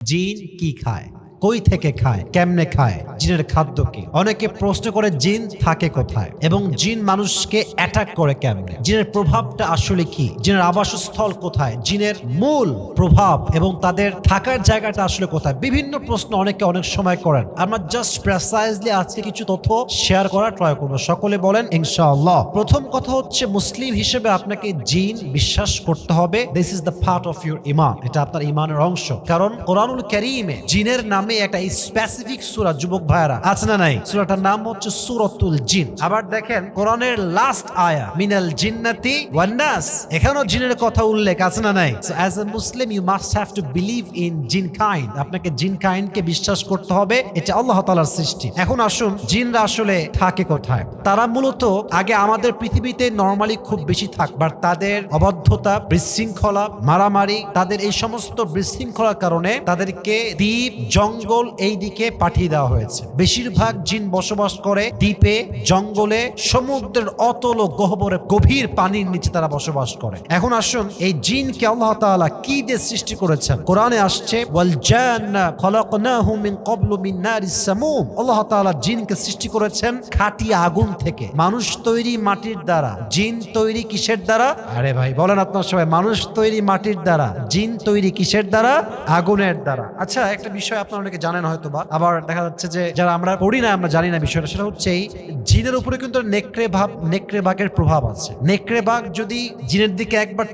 জিন কি খায়, কই থেকে খায়, কেমনে খায়, জিনের খাদ্য কি? অনেকে প্রশ্ন করে জিন থাকে কোথায় এবং জিন মানুষকে অ্যাটাক করে কেমনে, জিনের প্রভাবটা আসলে কি, জিনের আবাসস্থল কোথায়, জিনের মূল প্রভাব এবং তাদের থাকার জায়গাটা আসলে কোথায়, বিভিন্ন প্রশ্ন অনেকে অনেক সময় করেন। আমরা জাস্ট প্রেসাইজলি আজকে কিছু তথ্য শেয়ার করার ট্রাই করবো। সকলে বলেন ইনশাআল্লাহ। প্রথম কথা হচ্ছে, মুসলিম হিসেবে আপনাকে জিন বিশ্বাস করতে হবে। This is the part of your ইমান, এটা আপনার ইমানের অংশ। কারণ কোরআনুল কারীমে জিনের নামে একটা স্পেসিফিক সূরা, যুবক ভাইরা আছে না নাই, সূরাটার নাম হচ্ছে সূরাতুল জিন। আবার দেখেন কোরআনের লাস্ট আয়া, মিনাল জিন্নাতি ওয়ান নাস, এখানেও জিনের কথা উল্লেখ আছে না নাই। So as a Muslim you must have to believe in jinn kind, আপনাকে জিন কাইন্ডকে বিশ্বাস করতে হবে, এটা আল্লাহ তাআলার সৃষ্টি। এখন আসুন, জিনরা আসলে থাকে কোথায়? তারা মূলত আগে আমাদের পৃথিবীতে নরমালি খুব বেশি থাক, বাট তাদের অবাধ্যতা, বিশৃঙ্খলা, মারামারি, তাদের এই সমস্ত বিশৃঙ্খলার কারণে তাদেরকে দ্বীপ, জঙ্গল এই দিকে পাঠিয়ে দেওয়া হয়েছে। বেশিরভাগ জিন বসবাস করে দ্বীপে, জঙ্গলে, সমুদ্রের অতল গহ্বরে, গভীর পানির নিচে তারা বসবাস করে। এখন আসুন, এই জিনকে আল্লাহ তাআলা কি দিয়ে সৃষ্টি করেছেন? কোরআনে আসছে, ওয়াল জান্না খলাকনাহু মিন ক্বাবলু মিন নারিস সামুম, আল্লাহ তাআলা জিনকে সৃষ্টি করেছেন খাঁটি আগুন থেকে। মানুষ তৈরি মাটির দ্বারা, জিন তৈরি কিসের দ্বারা? আরে ভাই বলেন আপনারা সবাই, মানুষ তৈরি মাটির দ্বারা, জিন তৈরি কিসের দ্বারা? আগুনের দ্বারা। আচ্ছা, একটা বিষয় আপনারা অনেকে জানেন হয়তো বা, আবার দেখা যাচ্ছে যে যারা আমরা পড়ি না, আমরা জানি না বিষয়টা, সেটা হচ্ছে এই জিনের উপরে কিন্তু নেকড়ে বাঘের প্রভাব আছে। নেকড়ে বাঘ যদি জিনের দিকে একবার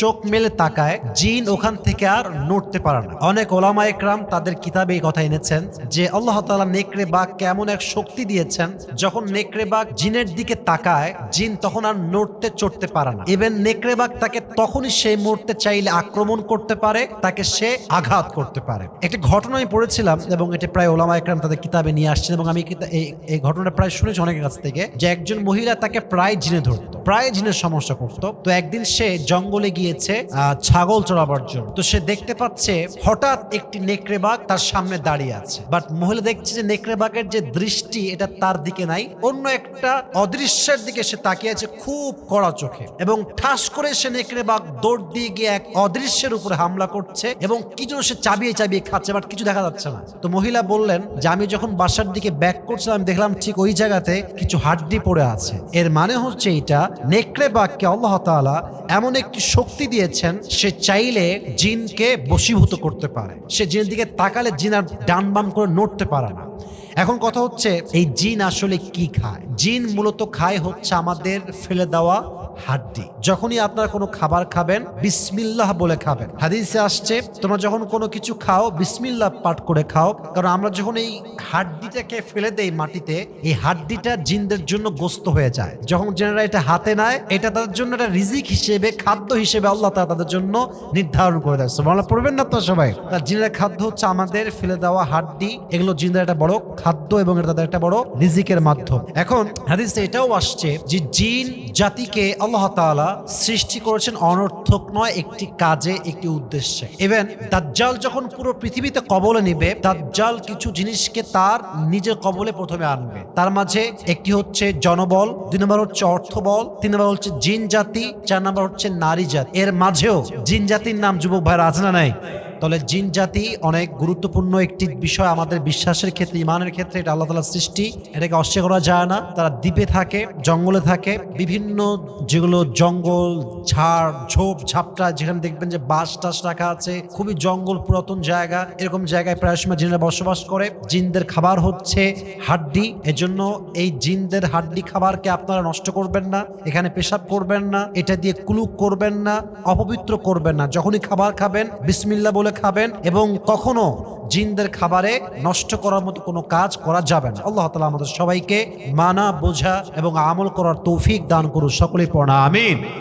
চোখ মেলে তাকায়, জিন ওখান থেকে আর নড়তে পারে না। অনেক ওলামা একরাম তাদের কিতাবে এই কথা এনেছেন যে আল্লাহ তাআলা নেকড়ে বাঘকে এমন এক শক্তি দিয়েছেন, যখন নেকড়ে বাঘ জিনের দিকে তাকায়, জিন তখন আর নড়তে চড়তে পারে না। ইভেন নেকড়ে বাঘ তাকে তখনই সেই মুহূর্তে চাইলে আক্রমণ করতে পারে, তাকে সে আঘাত করতে পারে। একটা ঘটনা আমি পড়েছিলাম এবং এটা প্রায় ওলামা একরাম তাদের কিতাবে নিয়ে আসছেন, এবং আমি এই ঘটনাটা প্রায় শুনেছি অনেকের কাছ থেকে, যে একজন মহিলা তাকে প্রায় জিনে ধরতো, প্রায় জিনের সমস্যা করতো। তো একদিন সে জঙ্গলে গিয়েছে ছাগল চড়াবার জন্য। তো সে দেখতে পাচ্ছে হঠাৎ একটি নেকড়ে বাঘ তার সামনে দাঁড়িয়ে আছে, বাট মহিলা দেখছে যে নেকড়ে বাঘের যে দৃষ্টি, এটা তার দিকে নাই, অন্য একটা অদৃশ্যের দিকে সে তাকিয়ে আছে খুব কড়া চোখে, এবং ঠাস করে সে নেকড়ে বাঘ দৌড় দিয়ে গিয়ে এক অদৃশ্যের উপরে হামলা করছে, এবং কি যেন সে চাবিয়ে খাচ্ছে, বাট কিছু দেখা যাচ্ছে না। তো মহিলা বললেন যে আমি যখন বাসার দিকে ব্যাক করছিলাম, দেখলাম ঠিক ওই জায়গাতে কিছু হাড্ডি পড়ে আছে। এর মানে হচ্ছে এইটা, নেকড়ে বাঘকে আল্লাহ তাআলা এমন একটি শক্তি দিয়েছেন, সে চাইলে জিনকে বশীভূত করতে পারে। সে জিনের দিকে তাকালে জিন আর ডান বাম করে নড়তে পারে না। এখন কথা হচ্ছে, এই জিন আসলে কি খায়? জিন মূলত খায় হচ্ছে আমাদের ফেলে দেওয়া হাড্ডি। যখনই আপনারা কোনো খাবার খাবেন, বিসমিল্লাহ বলে খাবেন। হাদিসে আসছে, তোমরা যখন কোনো কিছু খাও বিসমিল্লাহ পাঠ করে খাও, কারণ আমরা যখন এই হাড্ডিটাকে ফেলে দেই মাটিতে, এই হাড্ডিটা জিনদের জন্য গোস্ত হয়ে যায়। যখন জিনেরা এটা হাতে নেয়, এটা তাদের জন্য একটা রিজিক হিসেবে, খাদ্য হিসেবে আল্লাহ তাআলা তাদের জন্য নির্ধারণ করে দেয়। সুবহানাল্লাহ পড়বেন না তো সবাই? তার জিনের খাদ্য হচ্ছে আমাদের ফেলে দেওয়া হাড্ডি, এগুলো জিনদের একটা বড় খাদ্য এবং এটা তাদের একটা বড় রিজিকের মাধ্যম। এখন হাদিসে এটাও আসছে যে জিন জাতিকে আল্লাহ তাআলা সৃষ্টি করেছেন অনর্থক নয়, একটি কাজে, একটি উদ্দেশ্যে। ইভেন দাজ্জাল যখন পুরো পৃথিবীতে কবলে নিবে, দাজ্জাল কিছু জিনিসকে তার নিজের কবলে প্রথমে আনবে। তার মাঝে একটি হচ্ছে জনবল, 2 নম্বর হচ্ছে অর্থবল, 3 নম্বর হচ্ছে জিন জাতি, 4 নম্বর হচ্ছে নারী জাতি। এর মাঝেও জিন জাতির নাম যুবক ভাইরা আছে না নাই? তাহলে জিন জাতি অনেক গুরুত্বপূর্ণ একটি বিষয় আমাদের বিশ্বাসের ক্ষেত্রে, ইমানের ক্ষেত্রে। এটা আল্লাহ তাআলার সৃষ্টি, এটাকে অস্বীকার করা যায় না। তারা দ্বীপে থাকে, জঙ্গলে থাকে, বিভিন্ন যেগুলো জঙ্গল, ঝাড় ঝোপ ঝাপটা, যেখানে দেখবেন যে বাঁশ টাস রাখা আছে, খুবই জঙ্গল, পুরাতন জায়গা, এরকম জায়গায় প্রায় সময় জিনেরা বসবাস করে। জিনদের খাবার হচ্ছে হাড্ডি, এজন্য এই জিনদের হাড্ডি খাবারকে আপনারা নষ্ট করবেন না, এখানে পেশাব করবেন না, এটা দিয়ে কুলুক করবেন না, অপবিত্র করবেন না। যখনই খাবার খাবেন বিসমিল্লাহ বলে খাবেন, এবং কখনো জিনদের খাবারে নষ্ট করার মতো কোনো কাজ করা যাবে না। আল্লাহ তাআলা আমাদের সবাইকে মানা, বোঝা এবং আমল করার তৌফিক দান করুন। সকলেই পড়া আমিন।